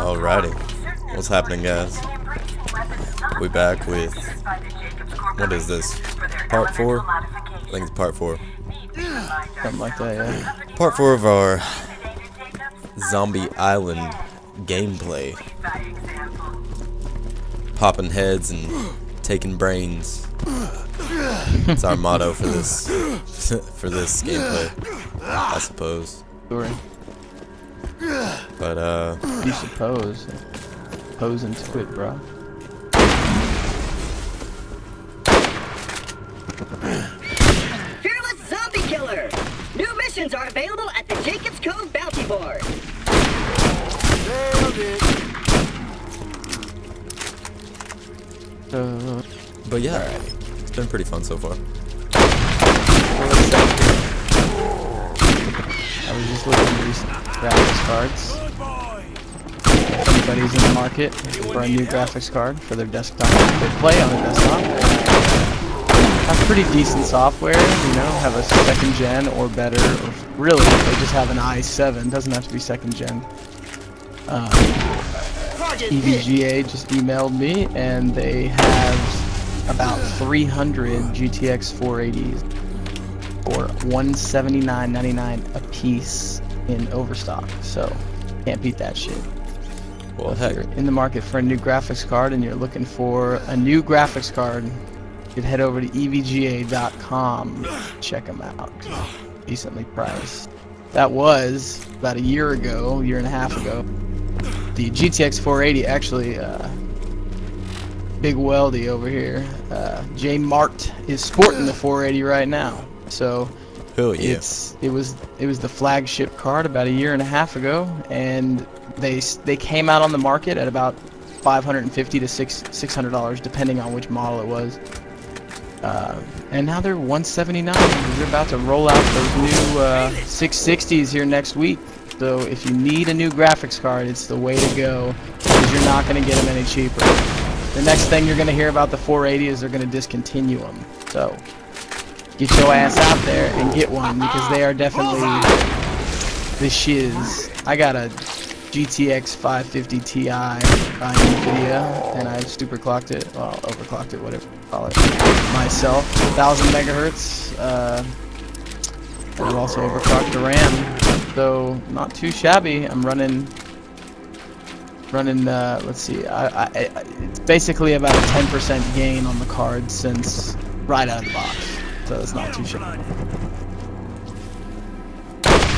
Alrighty, what's happening, guys? We back with, what is this, part 4? I think it's part 4. Something like that, yeah. Part 4 of our Zombie Island gameplay. Popping heads and taking brains. It's our motto for this for this gameplay, I suppose. Sure. But You suppose. Pose into it, bro. Fearless Zombie Killer! New missions are available at the Jacob's Cove Bounty Board. but yeah, it's been pretty fun so far. I was just looking at recent graphics cards. If anybody's in the market for a new graphics card for their desktop, they play on the desktop. Have pretty decent software, you know, have a second gen or better, or really, they just have an i7, doesn't have to be second gen. EVGA just emailed me, and they have about 300 GTX 480s for $179.99 a piece in overstock. So can't beat that shit. Well, if heck, you're in the market for a new graphics card and you're looking for a new graphics card, you could head over to evga.com. Check them out. Decently priced. That was about a year and a half ago. The GTX 480 actually, Big Weldy over here, J Mart is sporting the 480 right now. So hell yeah. it was the flagship card about a year and a half ago, and they came out on the market at about $550 to $600 depending on which model it was. And now they're $179. They're about to roll out those new 660s here next week. So if you need a new graphics card, it's the way to go, because you're not going to get them any cheaper. The next thing you're going to hear about the 480 is they're going to discontinue them. So get your ass out there and get one, because they are definitely the shiz. I got a GTX 550 Ti by NVIDIA, and I super clocked it, well, overclocked it, whatever you call it, myself, 1000 megahertz. And I've also overclocked the RAM, so not too shabby. I'm running. Let's see, it's basically about a 10% gain on the card since right out of the box, so it's not too shabby.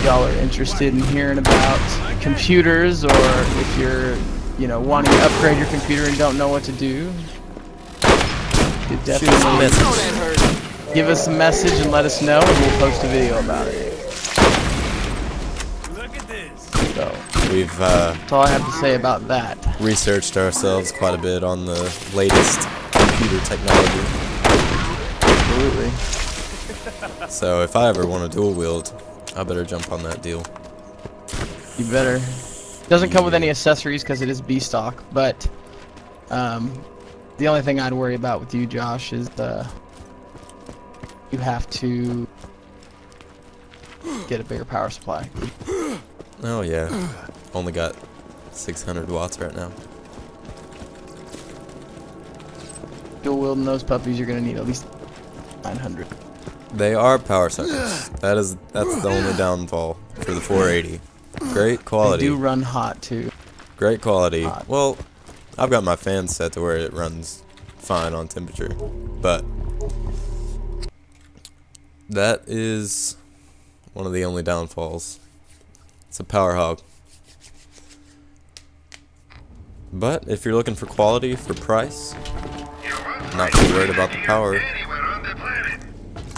Y'all are interested in hearing about computers, or if you're, you know, wanting to upgrade your computer and don't know what to do, you definitely give us a message and let us know, and we'll post a video about it. So We've that's all I have to say about that. researched ourselves quite a bit on the latest computer technology. Absolutely. So if I ever want to dual wield, I better jump on that deal. You better. Doesn't come with any accessories because it is B stock, but the only thing I'd worry about with you, Josh, is you have to get a bigger power supply. Oh yeah, only got 600 watts right now. Dual wielding those puppies, you're gonna need at least 900. They are power suckers. That's the only downfall for the 480. Great quality. They do run hot too. Great quality. Hot. Well, I've got my fan set to where it runs fine on temperature, but that is one of the only downfalls. It's a power hog. But if you're looking for quality for price, not too worried about the power,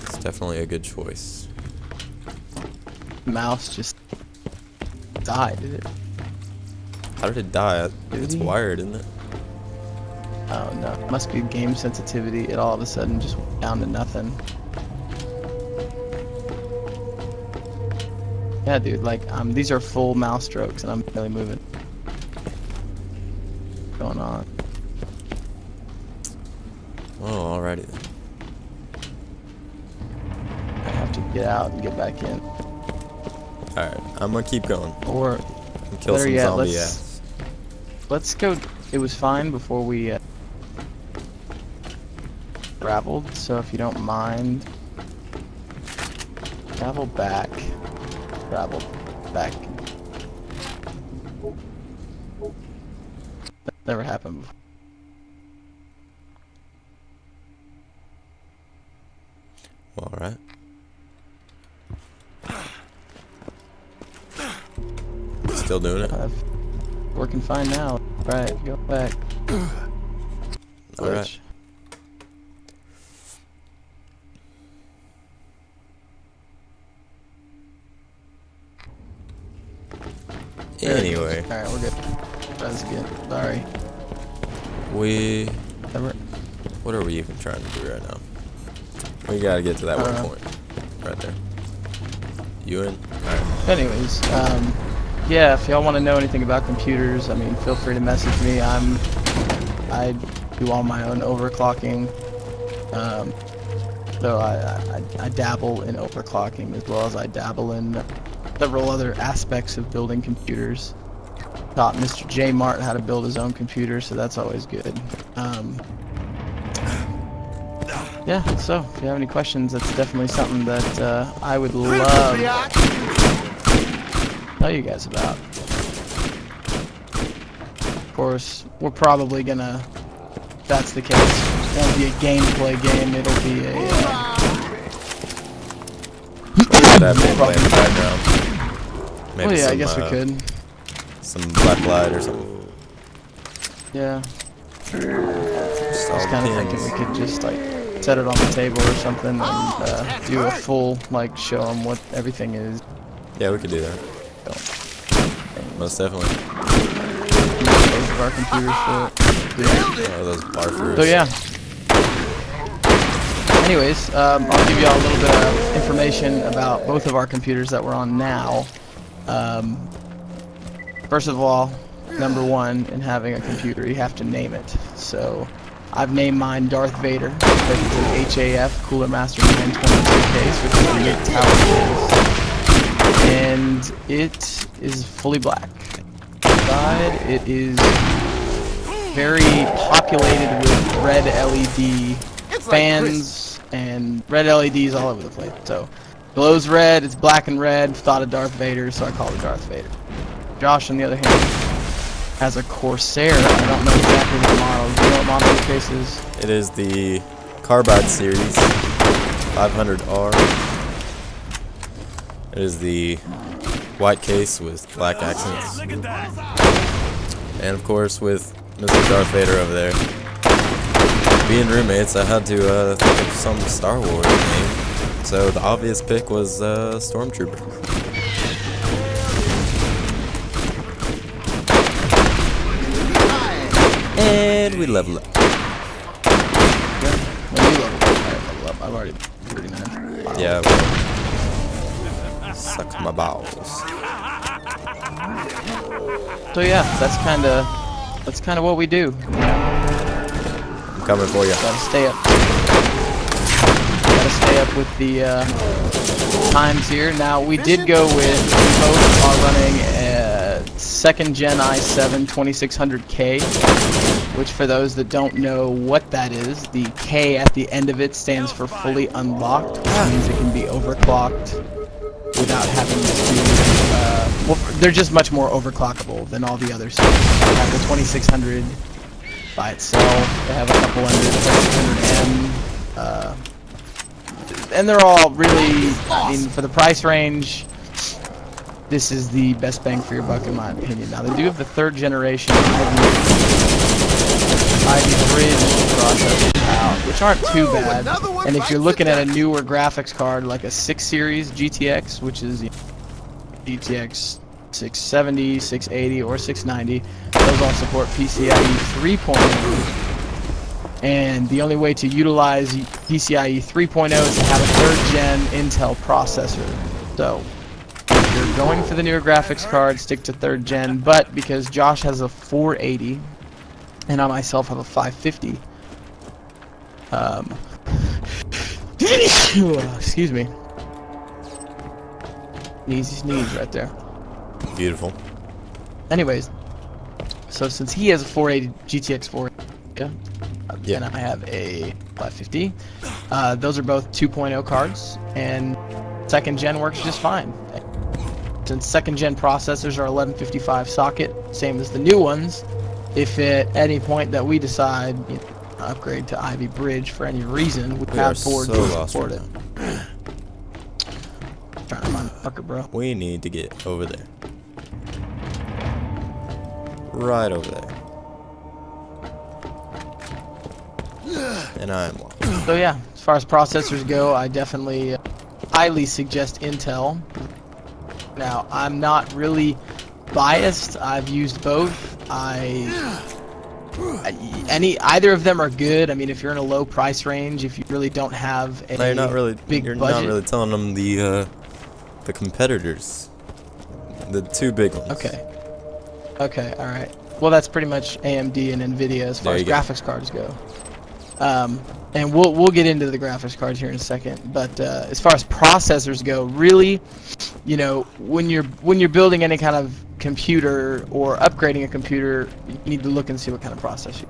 it's definitely a good choice. Mouse just died, did it? How did it die? It's wired, isn't it? Oh no, it must be game sensitivity. It all of a sudden just went down to nothing. Yeah, dude, like, these are full mouse strokes and I'm barely moving. What's going on? Oh, alrighty then. I have to get out and get back in. Alright, I'm gonna keep going. Or And kill better some yet, zombie let's ass. let's go. It was fine before we traveled, so if you don't mind, travel back. That never happened before. Alright. Still doing it? Working fine now. Right, go back. Alright. Anyway. Alright, we're good. That's good. Sorry. What are we even trying to do right now? We gotta get to that one point. Right there. You in? Alright. Anyways, yeah, if y'all want to know anything about computers, I mean, feel free to message me. I do all my own overclocking. So I dabble in overclocking as well as I dabble in several other aspects of building computers. Taught Mr. J. Mart how to build his own computer, so that's always good. Yeah, so if you have any questions, that's definitely something that I would love to tell you guys about. Of course, we're probably gonna, if that's the case, it won't be a gameplay game, it'll be a that gameplay in the background. Maybe well, yeah, some, I guess we could. Some black light or something. Yeah. Just I was kind of thinking we could just like set it on the table or something and do a full like show them what everything is. Yeah, we could do that. So, Most definitely. both of our computers for it. Oh, those barfers. So yeah. Anyways, I'll give you all a little bit of information about both of our computers that we're on now. First of all, number one, in having a computer, you have to name it. So, I've named mine Darth Vader because it's an HAF Cooler Master 922 case, which is a mid-tower case, and it is fully black. Inside, it is very populated with red LED fans and red LEDs all over the place. So, glow's red, it's black and red. Thought of Darth Vader, so I called it Darth Vader. Josh, on the other hand, has a Corsair. I don't know exactly what model. Do you know what model the case is? It is the Carbide Series 500R. It is the white case with black accents. And of course with Mr. Darth Vader over there. Being roommates, I had to think of some Star Wars name. So the obvious pick was Stormtrooper. And we level up. Yeah. When you level up, I level up. I've already 39. Wow. Yeah. Suck my balls. So yeah, that's kind of what we do. I'm coming for you. Gotta stay up with the times here. Now we did go with, we both are running a 2nd Gen i7 2600K, which for those that don't know what that is, the K at the end of it stands for fully unlocked, which means it can be overclocked without having to, well, they're just much more overclockable than all the other series. They have the 2600 by itself, they have a couple under the 2600M, and they're all really, I mean, for the price range, this is the best bang for your buck in my opinion. Now they do have the 3rd generation Ivy Bridge processors out, which aren't too bad. And if you're looking at a newer graphics card like a 6 Series GTX, which is GTX 670, 680, or 690, those all support PCIe 3.0. And the only way to utilize PCIe 3.0 is to have a 3rd gen Intel processor. So, if you're going for the newer graphics card, stick to 3rd gen, but because Josh has a 480, and I myself have a 550, excuse me. Easy sneeze right there. Beautiful. Anyways, So since he has a 480 GTX 480, Yeah. and I have a 550, those are both 2.0 cards, and second gen works just fine. Since second gen processors are 1155 socket, same as the new ones, if at any point that we decide upgrade to Ivy Bridge for any reason, we We are have boards so that lost support right it. now. Trying to find a fucker, bro. We need to get over there. Right over there. And I am lost. So yeah, as far as processors go, I definitely highly suggest Intel. Now, I'm not really biased. I've used both. Either of them are good. I mean, if you're in a low price range, if you really don't have a No, you're not really. big You're budget. not really telling them the competitors, the two big ones. Okay. Okay. All right. Well, that's pretty much AMD and Nvidia as far There as you go. graphics cards go. And we'll get into the graphics cards here in a second. But as far as processors go, really, when you're building any kind of computer or upgrading a computer, you need to look and see what kind of processor.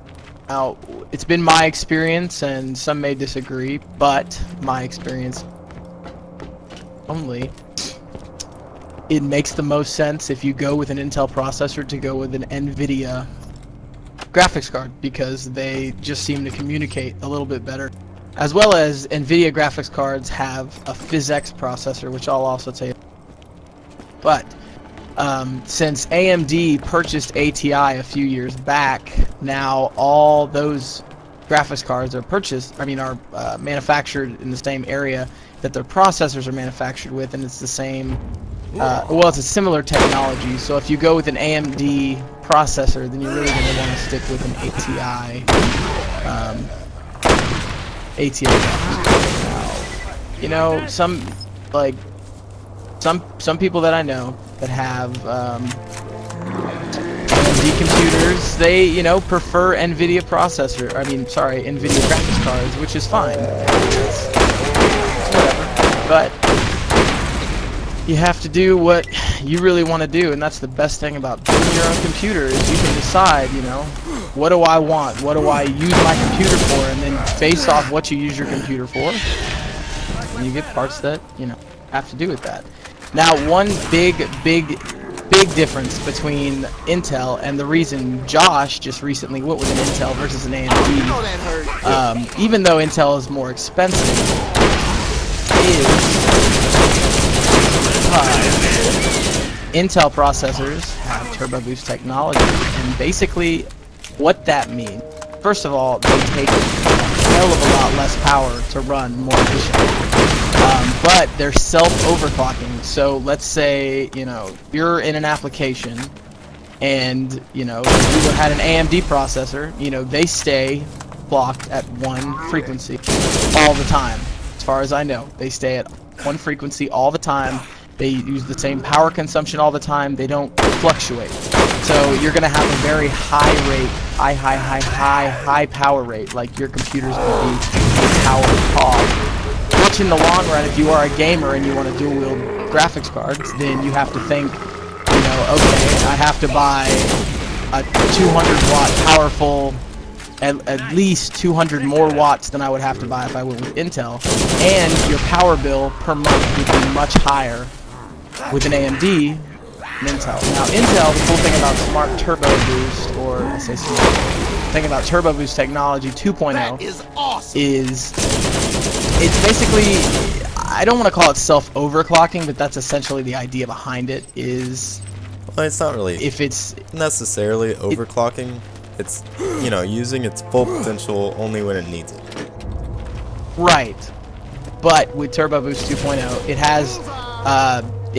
Now, it's been my experience, and some may disagree, but my experience only, it makes the most sense if you go with an Intel processor to go with an NVIDIA graphics card, because they just seem to communicate a little bit better. As well as NVIDIA graphics cards have a PhysX processor, which I'll also tell you. But since AMD purchased ATI a few years back, now all those graphics cards are manufactured in the same area that their processors are manufactured with, and it's the same. It's a similar technology. So if you go with an AMD processor, then you're really going to want to stick with an ATI. Now, some people that I know that have AMD computers, they prefer NVIDIA NVIDIA graphics cards, which is fine. Whatever. But you have to do what you really want to do, and that's the best thing about building your own computer, is you can decide, what do I want? What do I use my computer for? And then based off what you use your computer for, and you get parts that, have to do with that. Now, one big difference between Intel, and the reason Josh just recently went with an Intel versus an AMD, even though Intel is more expensive, is Intel processors have turbo boost technology, and basically what that means, first of all, they take a hell of a lot less power to run more efficiently, but they're self-overclocking. So let's say you're in an application and you had an AMD processor, they stay clocked at one frequency all the time. As far as I know, they stay at one frequency all the time. They use the same power consumption all the time. They don't fluctuate. So you're going to have a very high rate, high power rate. Like your computer's going to be a power hog. Which in the long run, if you are a gamer and you want to dual wield graphics cards, then you have to think, okay, I have to buy a 200 watt powerful, at least 200 more watts than I would have to buy if I went with Intel. And your power bill per month would be much higher with an AMD than Intel. Now, Intel, the cool thing about Smart Turbo Boost, or I say smart, the thing about Turbo Boost technology 2.0 is awesome. is it's basically, I don't want to call it self-overclocking, but that's essentially the idea behind it. Is Well, it's not really if it's necessarily overclocking. It's using its full potential only when it needs it. right, but with Turbo Boost 2.0, it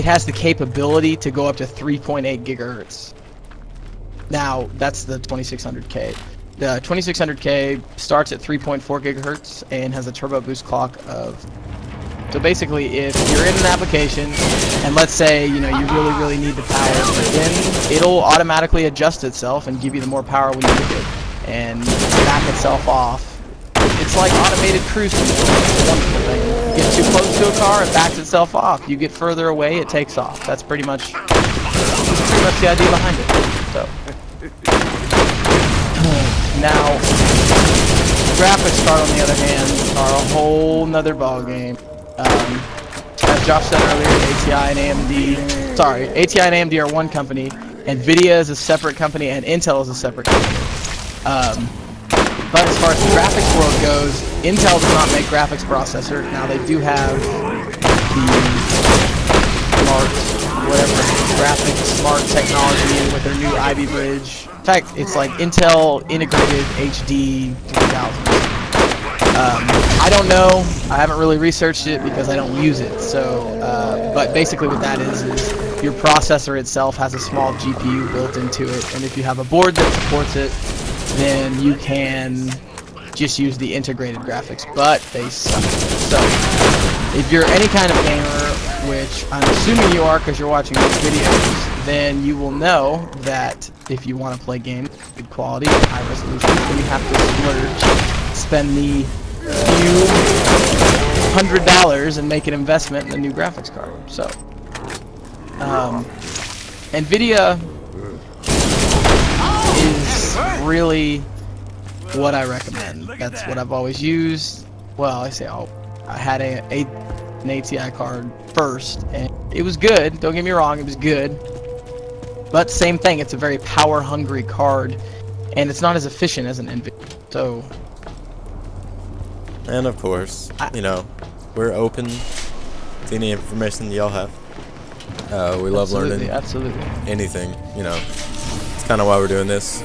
has the capability to go up to 3.8 gigahertz. Now, that's the 2600K. The 2600K starts at 3.4 gigahertz and has a turbo boost clock of... So basically, if you're in an application, and let's say, you really need the power, then it'll automatically adjust itself and give you the more power when you need it, and back itself off. It's like automated cruise control. It's a wonderful thing. You get too close to a car, it backs itself off. You get further away, it takes off. That's pretty much the idea behind it. So. Now, graphics card, on the other hand, are a whole nother ballgame. As Josh said earlier, ATI and AMD, ATI and AMD are one company, NVIDIA is a separate company, and Intel is a separate company. But as far as the graphics world goes, Intel does not make graphics processor. Now they do have the graphics smart technology with their new Ivy Bridge. In fact, it's like Intel integrated HD 3000. I don't know. I haven't really researched it because I don't use it. So, but basically what that is your processor itself has a small GPU built into it, and if you have a board that supports it, then you can just use the integrated graphics, but they suck. So, if you're any kind of gamer, which I'm assuming you are because you're watching these videos, then you will know that if you want to play games good quality and high resolution, then you have to spend the few $100 and make an investment in a new graphics card. So, NVIDIA is really what I recommend. That's what I've always used. Well, I had an ATI card first, and it was good. Don't get me wrong, it was good. But same thing, it's a very power-hungry card, and it's not as efficient as an NVIDIA. So, and of course, you know, we're open to any information y'all have. We love learning anything, you know. It's kind of why we're doing this.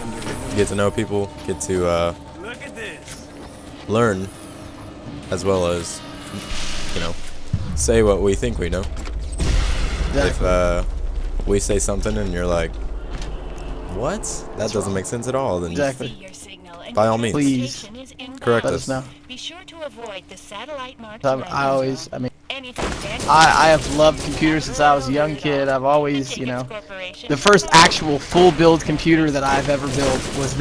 Get to know people, get to learn, as well as, you know, say what we think we know. Exactly. If we say something and you're like, what? That doesn't make sense at all, then by all means, please correct let us. us know. Be sure to avoid the satellite marked I have loved computers since I was a young kid. I've always, you know, the first actual full build computer that I've ever built was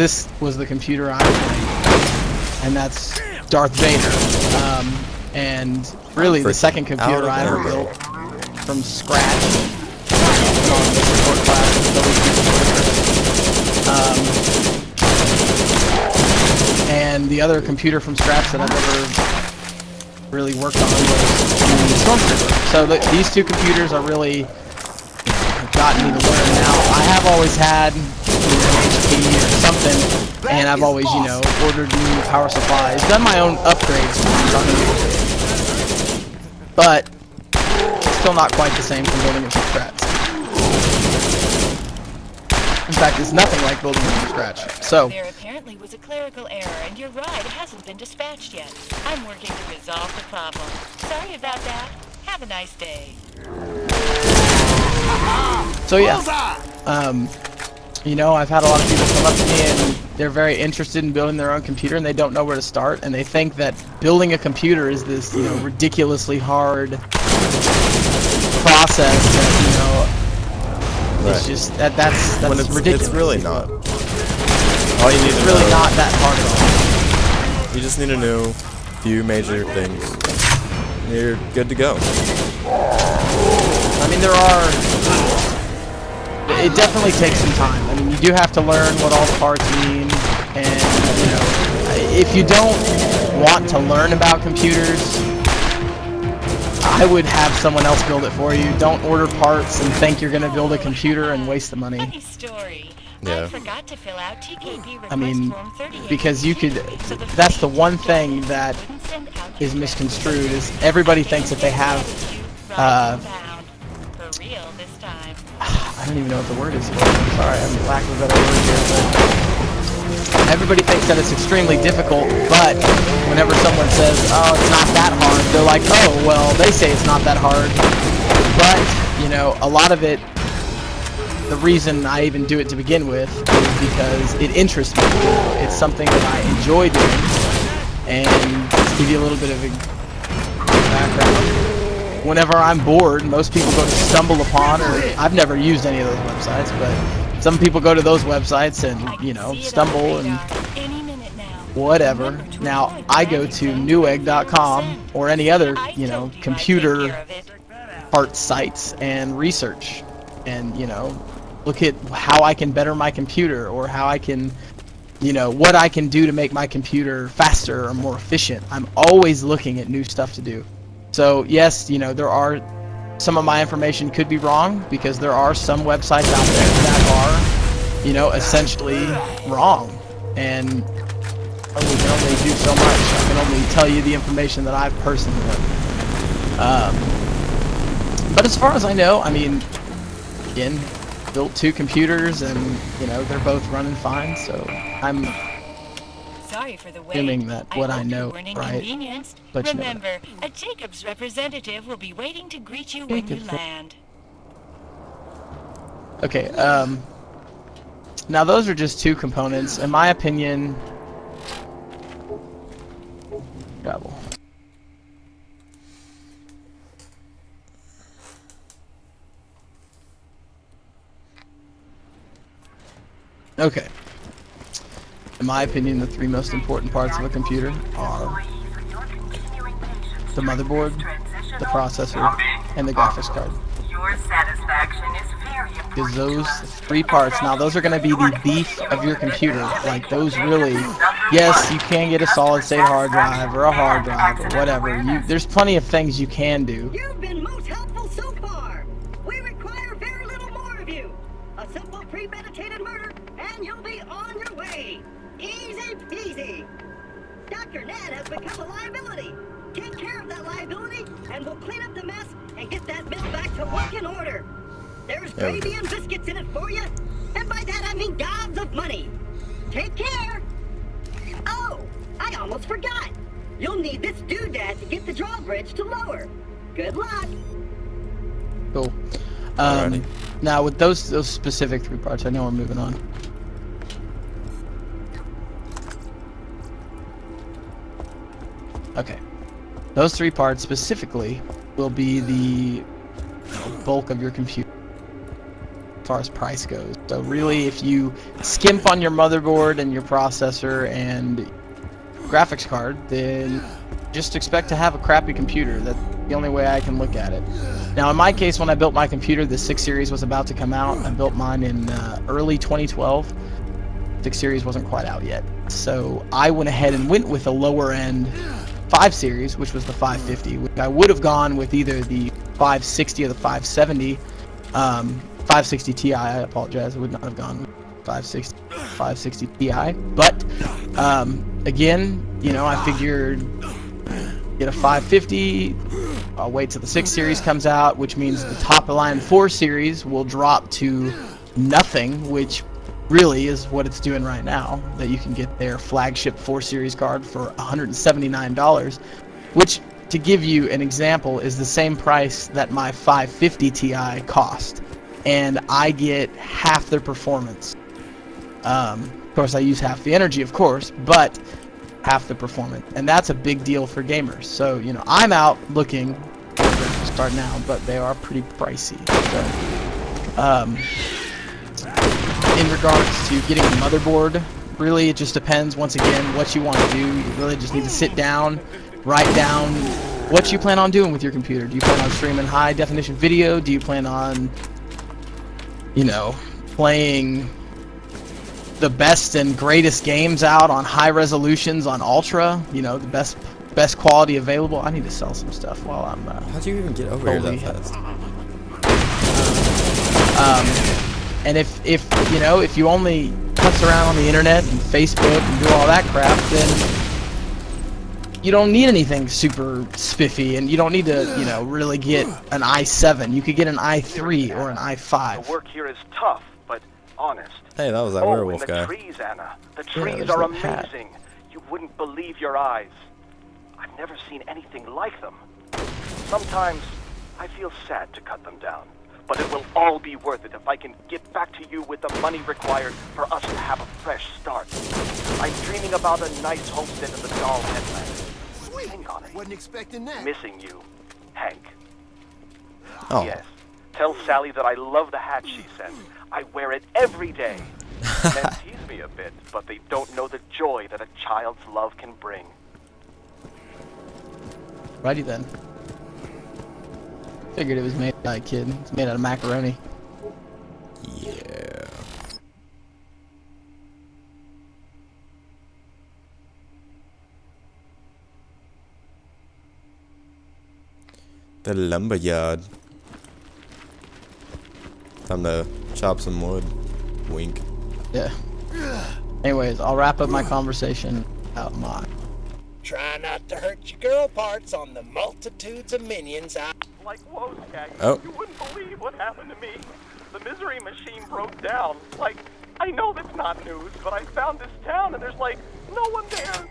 the computer I played, and that's Darth Vader. And really, the second computer I ever built from scratch on the support class. And the other computer from scratch that I've ever really worked on was the Stormtrooper. So these two computers are really gotten me to learn. Now, I have always had an HP or something, and I've always, you know, ordered new power supplies, done my own upgrades, but still not quite the same from building it from scratch. In fact, it's nothing like building it from scratch. So, there apparently was a clerical error, and your ride hasn't been dispatched yet. I'm working to resolve the problem. Sorry about that. Have a nice day. So yeah, you know, I've had a lot of people come up to me and they're very interested in building their own computer, and they don't know where to start, and they think that building a computer is this, you know, ridiculously hard process that, you know, it's just that's when it's ridiculous. It's really not. All you need It's to really know, not that hard at all. you just need to know few major things. And you're good to go. I mean, it definitely takes some time. I mean, you do have to learn what all the parts mean, and, you know, if you don't want to learn about computers, I would have someone else build it for you. Don't order parts and think you're going to build a computer and waste the money. Funny story. Yeah. I forgot to fill out TKP request I mean, form 38. because you could, that's the one thing that is misconstrued, is everybody thinks that they have, for real this time. I don't even know what the word is for it. I'm sorry, I'm lack of a better word here, but everybody thinks that it's extremely difficult, but whenever someone says, oh, it's not that hard, they're like, oh, well, they say it's not that hard. But, you know, a lot of it, the reason I even do it to begin with is because it interests me. You know, it's something that I enjoy doing. And to give you a little bit of a background, whenever I'm bored, most people go to Stumble Upon, or I've never used any of those websites, but some people go to those websites and, you know, stumble and whatever. Now, I go to newegg.com or any other, you know, computer part sites and research and, you know, look at how I can better my computer or how I can you know, what I can do to make my computer faster or more efficient. I'm always looking at new stuff to do. So yes, you know, there are some of my information could be wrong because there are some websites out there that are, you know, essentially wrong. And we can only do so much. I can only tell you the information that I've personally learned. But as far as I know, I mean, again, built 2 computers and, you know, they're both running fine, so I'm Sorry for the wait. assuming that what I hope you know, weren't right? inconvenienced. But you know Remember, a Jacobs representative will be waiting to greet you when you Jacobs. land. Okay, now those are just 2 components. In my opinion, travel. Okay. In my opinion, the 3 most important parts of a computer are the motherboard, the processor, and the graphics card. Your satisfaction is very Because those 3 parts, now those are going to be the beef of your computer. Like those really, yes, you can get a solid state hard drive or a hard drive or whatever. There's plenty of things you can do. You've been most helpful so far. We require very little more of you. A simple premeditated murder, and you'll be on your way. Easy peasy. Dr. Ned has become a liability. Take care of that liability, and we'll clean up the mess and get that mill back to working order. There's gravy and biscuits in it for you, and by that I mean gobs of money. Take care. Oh, I almost forgot. You'll need this doodad to get the drawbridge to lower. Good luck. Cool. Alrighty. Now with those specific 3 parts, I know we're moving on. Okay. Those 3 parts specifically will be the bulk of your computer as far as price goes. So really, if you skimp on your motherboard and your processor and graphics card, then just expect to have a crappy computer. That's the only way I can look at it. Now in my case, when I built my computer, the 6 series was about to come out. I built mine in early 2012. 6 series wasn't quite out yet. So I went ahead and went with a lower end 5 series, which was the 550, which I would have gone with either the 560 or the 570. 560 Ti, I apologize, I would not have gone with 560 Ti. But again, you know, I figured get a 550. I'll wait till the 6 series comes out, which means the top of the line 4 series will drop to nothing, which really is what it's doing right now, that you can get their flagship 4 series card for $179, which, to give you an example, is the same price that my 550 Ti cost, and I get half their performance. Of course I use half the energy, of course, but half the performance, and that's a big deal for gamers. So, you know, I'm out looking for them to start now, but they are pretty pricey. So, in regards to getting a motherboard, really it just depends, once again, what you want to do. You really just need to sit down, write down what you plan on doing with your computer. Do you plan on streaming high definition video? Do you plan on, you know, playing the best and greatest games out on high resolutions on ultra, you know, the best quality available? I need to sell some stuff while I'm How'd you even get over here that fast? And if you know, if you only putz around on the internet and Facebook and do all that crap, then you don't need anything super spiffy, and you don't need to, you know, really get an i7. You could get an i3 or an i5. The work here is tough, but honest. Hey, that was that Oh, werewolf and the guy. trees, Anna. The Yeah, trees there's are that hat. amazing. You wouldn't believe your eyes. I've never seen anything like them. Sometimes I feel sad to cut them down, but it will all be worth it if I can get back to you with the money required for us to have a fresh start. I'm dreaming about a nice homestead in the Doll Headland. Hang on it. Wasn't expecting that. Missing you, Hank. Oh, Yes. Tell Sally that I love the hat she sent. I wear it every day. Men tease me a bit, but they don't know the joy that a child's love can bring. Righty then. Figured it was made by a kid. It's made out of macaroni. yeah. The lumberyard. Time to chop some wood. Wink. Yeah. Anyways, I'll wrap up my conversation about mod. Try not to hurt your girl parts on the multitudes of minions I... Like, whoa, Skaggs, Oh. you wouldn't believe what happened to me. The misery machine broke down. Like, I know that's not news, but I found this town and there's, like, no one there.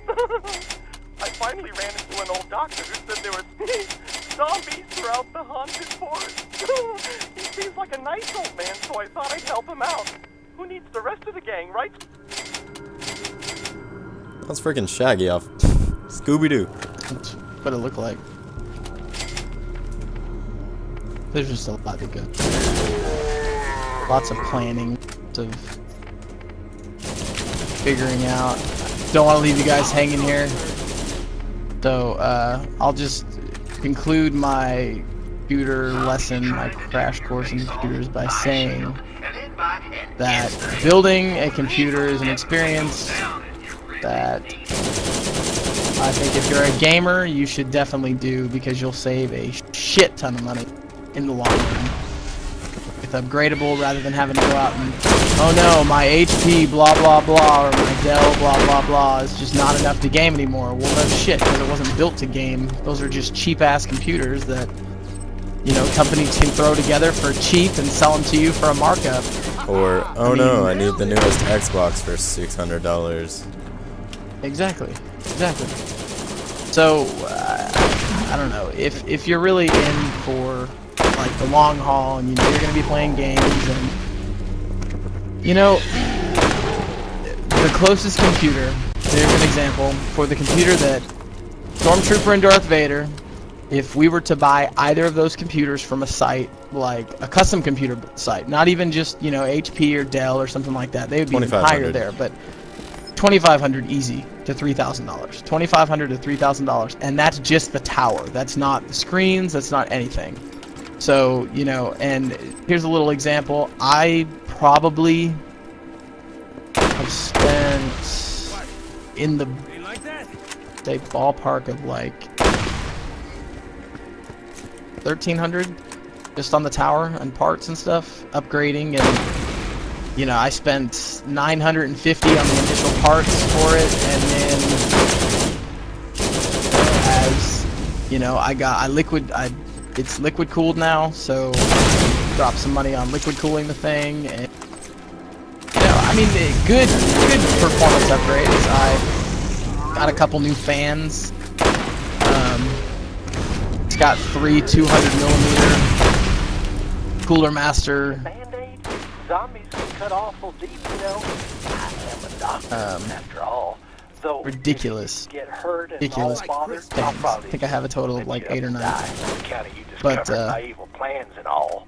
I finally ran into an old doctor who said there was zombies throughout the haunted forest. He seems like a nice old man, so I thought I'd help him out. Who needs the rest of the gang, right? That's freaking Shaggy off Scooby-Doo. That's what it looked like. There's just a lot to go. Lots of planning, lots of figuring out. Don't want to leave you guys hanging here. So, I'll just conclude my computer lesson, my crash course in computers by saying that building a computer is an experience that I think if you're a gamer, you should definitely do, because you'll save a shit ton of money in the long run. It's upgradable rather than having to go out and, oh no, my HP blah blah blah or my Dell blah blah blah is just not enough to game anymore. Well, no shit, because it wasn't built to game. Those are just cheap ass computers that, you know, companies can throw together for cheap and sell them to you for a markup. Or, oh no, I need the newest Xbox for $600. Exactly. So, I don't know, if you're really in for like the long haul and you know you're going to be playing games and, you know, the closest computer, there's an example, for the computer that Stormtrooper and Darth Vader, if we were to buy either of those computers from a site, like a custom computer site, not even just, you know, HP or Dell or something like that, they would be even higher there, but $2,500 easy to $3,000. $2,500 to $3,000, and that's just the tower. That's not the screens. That's not anything. So, you know, and here's a little example. I probably have spent in the say ballpark of like $1,300 just on the tower and parts and stuff, upgrading, and you know, I spent $950 on the initial parts for it, and then as you know, it's liquid cooled now, so dropped some money on liquid cooling the thing, and you know, I mean, good performance upgrades. I got a couple new fans. It's got 3 200mm Cooler Master. Band-Aid? Zombies can cut awful deep, you know. I am a doctor, after all. Though Ridiculous. Get hurt and Ridiculous all bothered, things. I think I have a total of like 8 or 9. But my evil plans and all.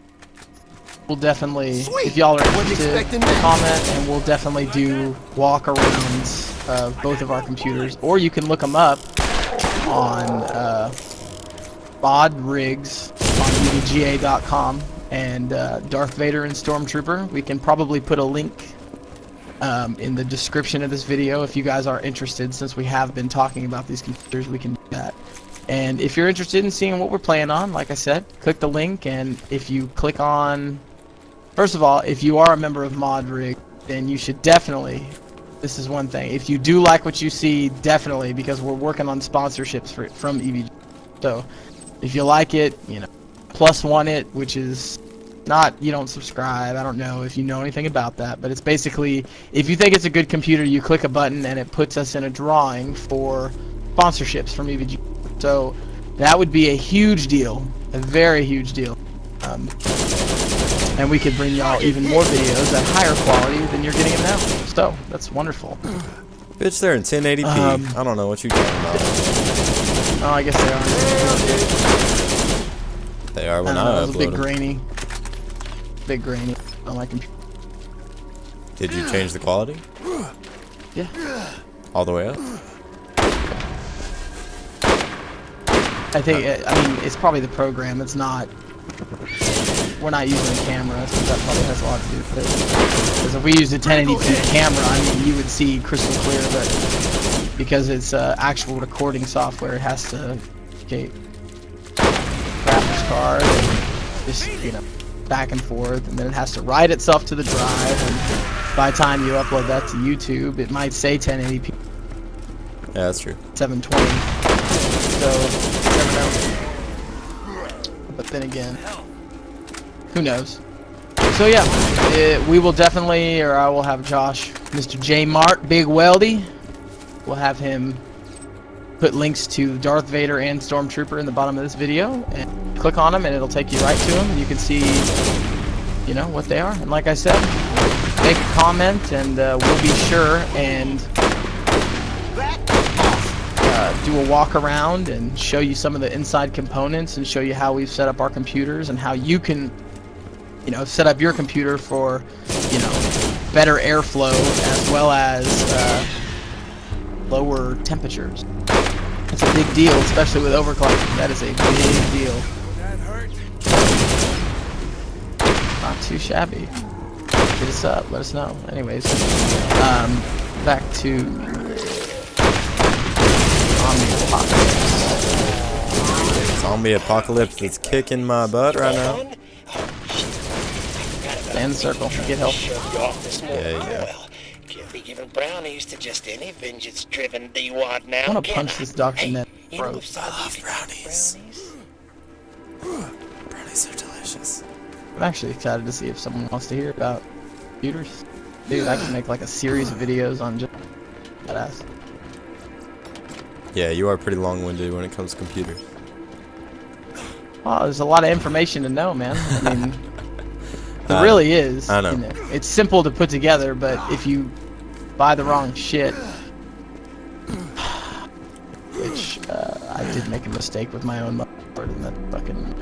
we'll definitely, if y'all are interested, comment, and we'll definitely do walk-arounds of both of our computers, or you can look them up on bod rigs on evga.com, and Darth Vader and Stormtrooper. We can probably put a link in the description of this video if you guys are interested. Since we have been talking about these computers, we can do that. And if you're interested in seeing what we're playing on, like I said, click the link, and if you click on, first of all, if you are a member of Mod Rig, then you should definitely, this is one thing, if you do like what you see, definitely, because we're working on sponsorships from EVG. So if you like it, you know, +1 it, which is not, you don't subscribe. I don't know if you know anything about that, but it's basically, if you think it's a good computer, you click a button and it puts us in a drawing for sponsorships from EVG. So that would be a huge deal, a very huge deal. And we could bring y'all even more videos at higher quality than you're getting them now. So that's wonderful. Bitch, they're in 1080p. I don't know what you're talking about. Oh, I guess they are. They are when I don't know, I it was upload a them. big grainy on my computer. Did you change the quality? Yeah. All the way up? I think, I mean, it's probably the program. It's not, we're not using a camera, so that probably has a lot to do with it. Because if we used a 1080p camera, I mean, you would see crystal clear, but because it's actual recording software, it has to crap graphics card, and just, you know, back and forth, and then it has to write itself to the drive, and by the time you upload that to YouTube, it might say 1080p. Yeah, that's true. 720. So, you never know. But then again, who knows? So yeah, we will definitely, or I will have Josh, Mr. J Mart, Big Weldy, we'll have him put links to Darth Vader and Stormtrooper in the bottom of this video, and click on them and it'll take you right to them, and you can see, you know, what they are. And like I said, make a comment, and we'll be sure and do a walk around and show you some of the inside components, and show you how we've set up our computers, and how you can, you know, set up your computer for, you know, better airflow as well as lower temperatures. It's a big deal, especially with overclocking. That is a big deal. Not too shabby. Hit us up, let us know. Anyways, back to Zombie Apocalypse. Zombie Apocalypse is kicking my butt right now. Stay in the circle, get help. Yeah. Can't be giving brownies to just any vengeance-driven D-wad now. I want to punch this Dr. Net. You know, Bro. if I love brownies. Brownies are delicious. I'm actually excited to see if someone wants to hear about computers. Dude, I can make like a series of videos on just badass. Yeah, you are pretty long-winded when it comes to computers. Well, there's a lot of information to know, man. I mean, it really is. I know. You know. It's simple to put together, but if you buy the wrong shit, which I did make a mistake with my own motherboard, and that fucking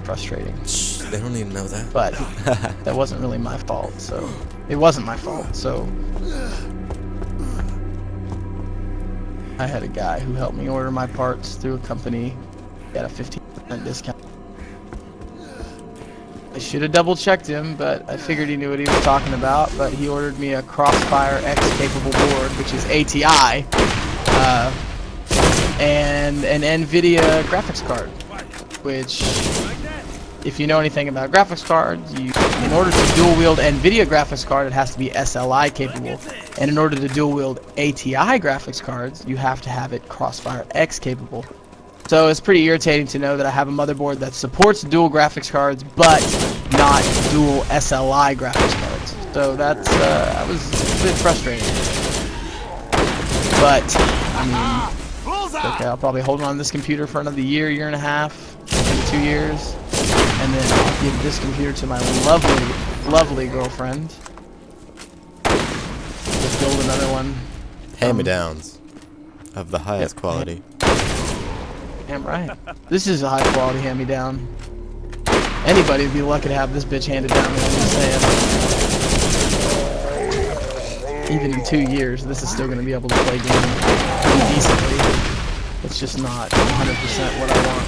frustrating. Shh, they don't even know that. But that wasn't really my fault, so it wasn't my fault. So I had a guy who helped me order my parts through a company. He had a 15% discount. I should have double checked him, but I figured he knew what he was talking about. But he ordered me a Crossfire X capable board, which is ATI, and an NVIDIA graphics card, which, if you know anything about graphics cards, in order to dual wield NVIDIA graphics card, it has to be SLI capable, and in order to dual wield ATI graphics cards, you have to have it Crossfire X capable. So it's pretty irritating to know that I have a motherboard that supports dual graphics cards, but not dual SLI graphics cards. So that's that was a bit frustrating. But I mean, it's okay. I'll probably hold on to this computer for another year, year and a half, maybe 2 years, and then I'll give this computer to my lovely, lovely girlfriend. Just build another one. Hand-me-downs of the highest quality. Damn right. This is a high quality hand-me-down. Anybody would be lucky to have this bitch handed down, I'm just saying. Even in 2 years, this is still going to be able to play games pretty decently. It's just not 100% what I want.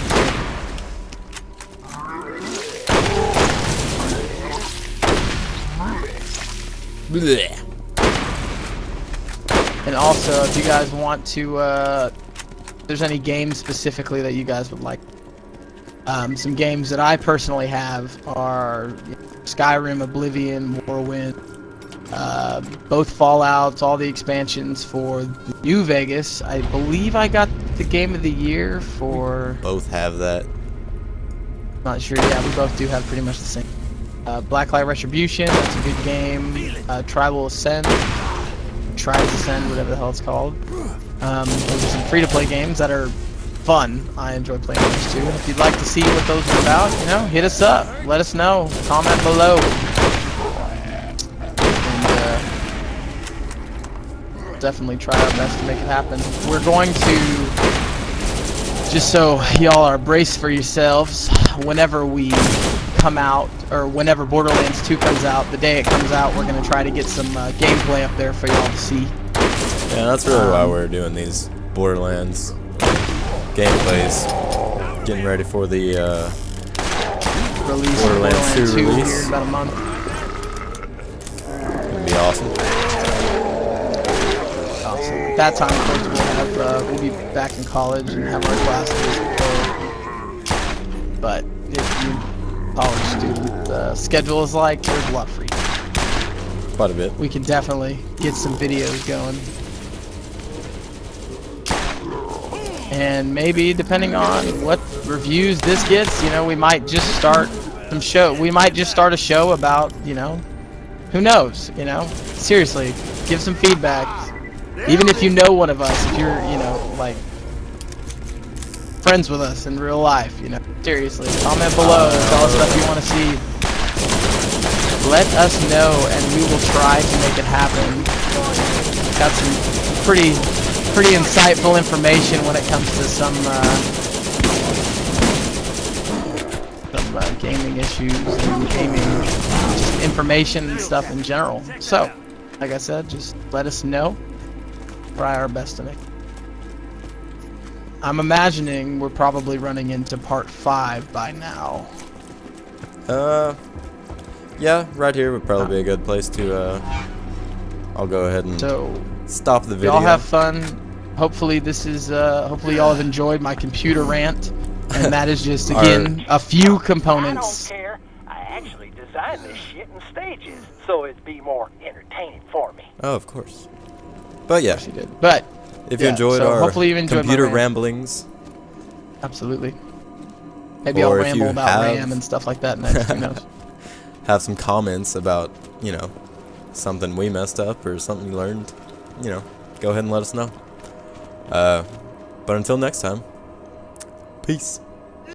Blech. And also, if you guys want to, if there's any games specifically that you guys would like, some games that I personally have are Skyrim, Oblivion, Morrowind, both Fallouts, all the expansions for New Vegas. I believe I got the Game of the Year for... Both have that. Not sure, yeah, we both do have pretty much the same. Blacklight Retribution, that's a good game. Tribal Ascend, Tribes Ascend, whatever the hell it's called. Those are some free-to-play games that are fun. I enjoy playing those too. If you'd like to see what those are about, you know, hit us up. Let us know. Comment below. And definitely try our best to make it happen. We're going to, just so y'all are braced for yourselves, whenever we come out, or whenever Borderlands 2 comes out, the day it comes out, we're going to try to get some gameplay up there for y'all to see. Yeah, that's really why we're doing these Borderlands gameplays. Getting ready for the Release Borderlands 2 here release. in about a month. It'll be awesome. Awesome. At that time, of course, we'll be back in college and have our classes. So But if you college student schedule is like, there's a lot of free time. Quite a bit. We can definitely get some videos going. And maybe depending on what reviews this gets, you know, we might just start some show. We might just start a show about, you know, who knows, you know? Seriously, give some feedback. Even if you know one of us, if you're, you know, like friends with us in real life, you know. Seriously, comment below, tell us stuff you want to see. Let us know, and we will try to make it happen. Got some pretty insightful information when it comes to some gaming issues and gaming just information and stuff in general. So, like I said, just let us know. Try our best to make it. I'm imagining we're probably running into part 5 by now. Yeah, right here would probably be a good place to, I'll go ahead and stop the video. Y'all have fun. Hopefully this is, hopefully y'all have enjoyed my computer rant. And that is just, again, a few components. I don't care. I actually designed this shit in stages, so it'd be more entertaining for me. Oh, of course. But yeah, She did. But if you enjoyed so our hopefully you enjoyed computer my rant. ramblings, Absolutely. Maybe Or I'll if ramble you about have- RAM and stuff like that next. Who knows? have some comments about, you know, something we messed up or something you learned, you know, go ahead and let us know. But until next time, peace.